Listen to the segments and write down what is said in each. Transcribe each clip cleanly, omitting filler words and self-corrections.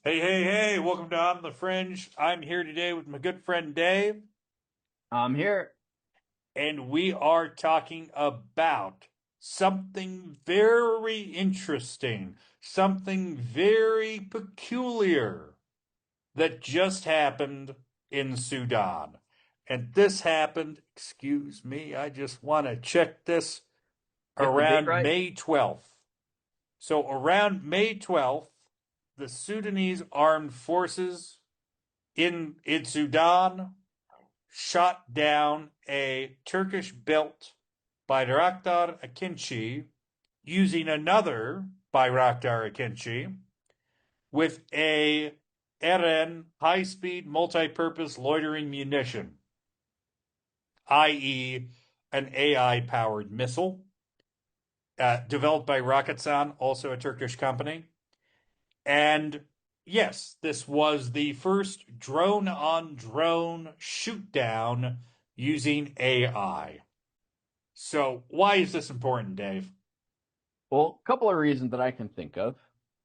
Hey, hey, hey, welcome to On the Fringe. I'm here today with my good friend Dave, I'm here. and we are talking about something very interesting, something very peculiar that just happened in Sudan. And this happened, excuse me, I just want to check this Get the date around right. May 12th. So, around May 12th, the Sudanese Armed Forces in Sudan shot down a Turkish built Bayraktar Akinci using another Bayraktar Akinci with a Eren high speed multi purpose loitering munition, i.e., an AI powered missile developed by Roketsan, also a Turkish company. And yes, this was the first drone on drone shoot down using AI. So, why is this important, Dave? Well, a couple of reasons that I can think of.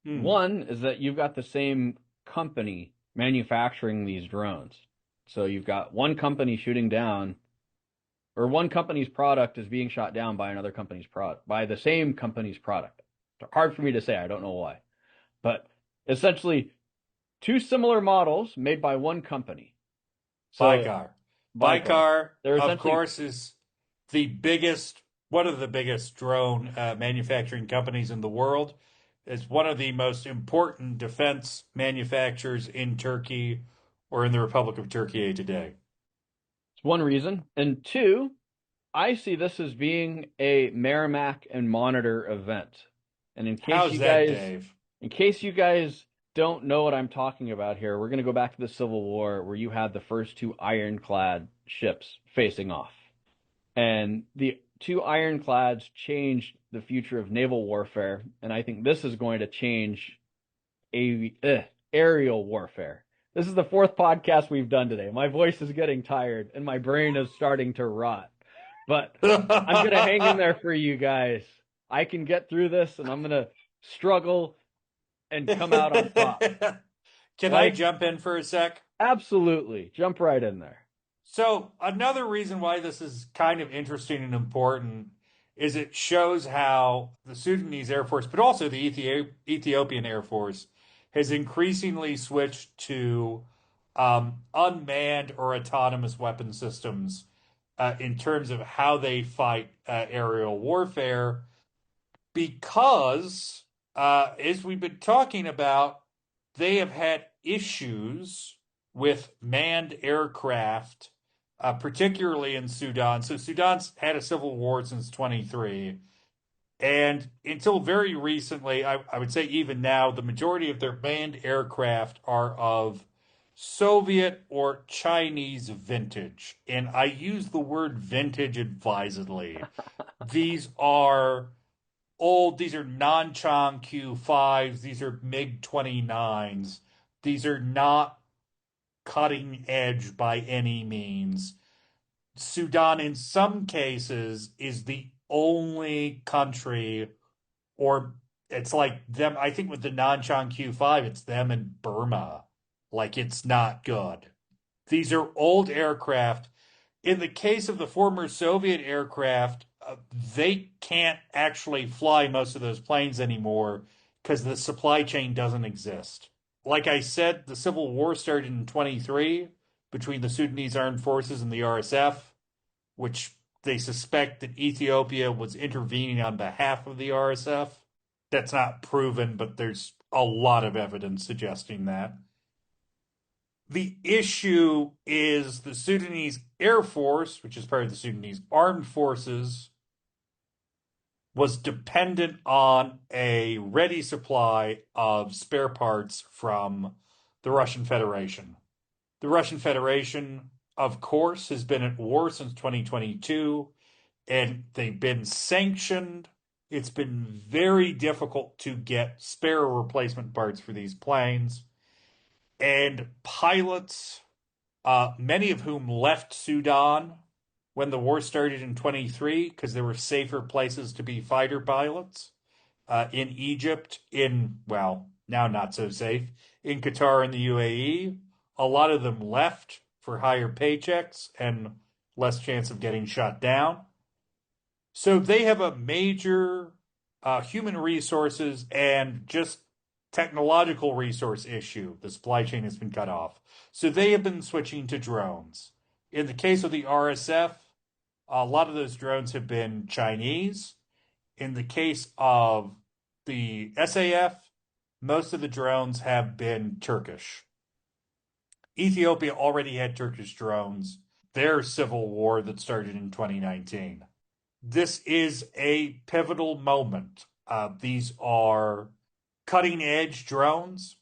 Hmm. One is that you've got the same company manufacturing these drones. So you've got one company shooting down, or one company's product is being shot down by another company's product, by the same company's product. Hard for me to say. I don't know why. But essentially, two similar models made by one company. So Baykar. Bayraktar. Baykar, They're of essentially course, is the biggest, one of the biggest drone manufacturing companies in the world. It's one of the most important defense manufacturers in Turkey or in the Republic of Turkey today. it's one reason. And two, I see this as being a Merrimack and Monitor event. And How's that, Dave? in case you guys don't know what I'm talking about here, we're going to go back to the Civil War where you had the first two ironclad ships facing off. And the two ironclads changed the future of naval warfare. And I think this is going to change aerial warfare. This is the fourth podcast we've done today. My voice is getting tired and my brain is starting to rot. But I'm going to hang in there for you guys. I can get through this and I'm going to struggle and come out on top. Can I Like, jump in for a sec? absolutely. Jump right in there. So, another reason why this is kind of interesting and important is it shows how the Sudanese Air Force, but also the Ethiopian Air Force, has increasingly switched to unmanned or autonomous weapon systems in terms of how they fight aerial warfare because, as we've been talking about, they have had issues with manned aircraft, particularly in Sudan. So Sudan's had a civil war since 23. And until very recently, I would say even now, the majority of their manned aircraft are of Soviet or Chinese vintage. And I use the word vintage advisedly. These are old. These are non-Chong Q5s. These are MiG 29s. These are not cutting edge by any means. Sudan, in some cases, is the only country, or it's like them. I think with the non-Chong Q5, it's them and Burma. Like it's not good. These are old aircraft. In the case of the former Soviet aircraft, they can't actually fly most of those planes anymore because the supply chain doesn't exist. Like I said, the Civil War started in 23 between the Sudanese Armed Forces and the RSF, which they suspect that Ethiopia was intervening on behalf of the RSF. That's not proven, but there's a lot of evidence suggesting that. The issue is the Sudanese Air Force, which is part of the Sudanese Armed Forces, was dependent on a ready supply of spare parts from the Russian Federation. The Russian Federation, of course, has been at war since 2022, and they've been sanctioned. It's been very difficult to get spare replacement parts for these planes. And pilots, many of whom left Sudan when the war started in 23 because there were safer places to be fighter pilots in Egypt, in, well, now not so safe, in Qatar and the UAE. A lot of them left for higher paychecks and less chance of getting shut down. So they have a major human resources and just technological resource issue. The supply chain has been cut off. So they have been switching to drones. In the case of the RSF, a lot of those drones have been Chinese. In the case of the SAF, most of the drones have been Turkish. Ethiopia already had Turkish drones, their civil war that started in 2019. This is a pivotal moment. These are cutting edge drones.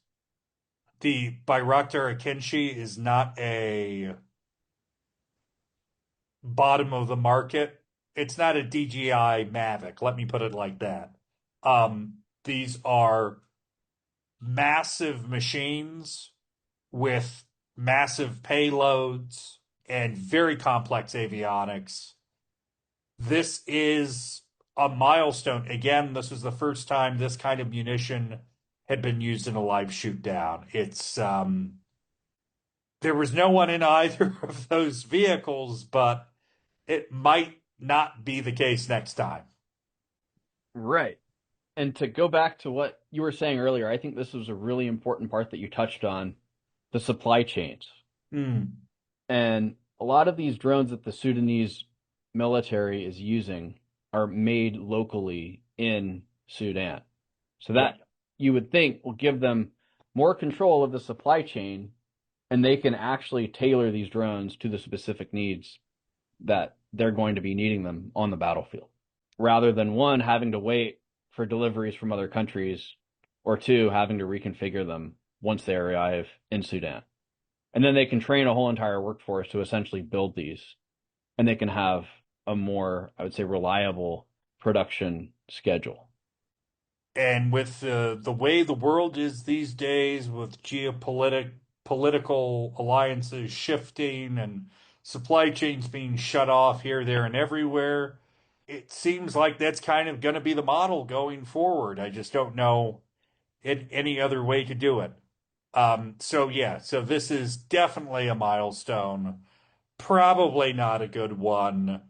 The Bayraktar Akinci is not a bottom of the market. It's not a DJI Mavic. Let me put it like that. These are massive machines with massive payloads and very complex avionics. This is a milestone. Again, this was the first time this kind of munition had been used in a live shoot down. There was no one in either of those vehicles, but it might not be the case next time. Right. And to go back to what you were saying earlier, I think this was a really important part that you touched on, the supply chains. Mm. And a lot of these drones that the Sudanese military is using are made locally in Sudan. So that you would think will give them more control of the supply chain, and they can actually tailor these drones to the specific needs that they're going to be needing them on the battlefield, rather than one, having to wait for deliveries from other countries, or two, having to reconfigure them once they arrive in Sudan. And then they can train a whole entire workforce to essentially build these, and they can have a more, I would say, reliable production schedule. And with the way the world is these days, with political alliances shifting and supply chains being shut off here, there, and everywhere, it seems like that's kind of going to be the model going forward. I just don't know any other way to do it. So this is definitely a milestone. Probably not a good one,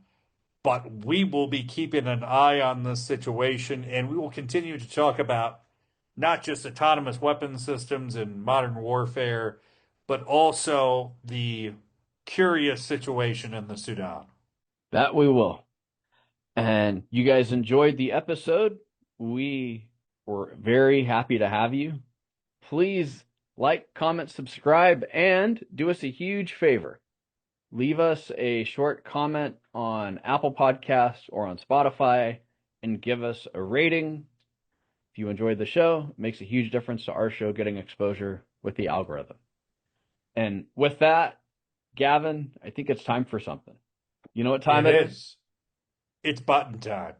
but we will be keeping an eye on this situation, and we will continue to talk about not just autonomous weapon systems and modern warfare, but also the curious situation in the Sudan. That we will. And you guys enjoyed the episode. We were very happy to have you. Please like, comment, subscribe, and do us a huge favor. Leave us a short comment on Apple Podcasts or on Spotify and give us a rating. If you enjoyed the show, it makes a huge difference to our show getting exposure with the algorithm. And with that, Gavin, I think it's time for something. You know what time it is? It's button time.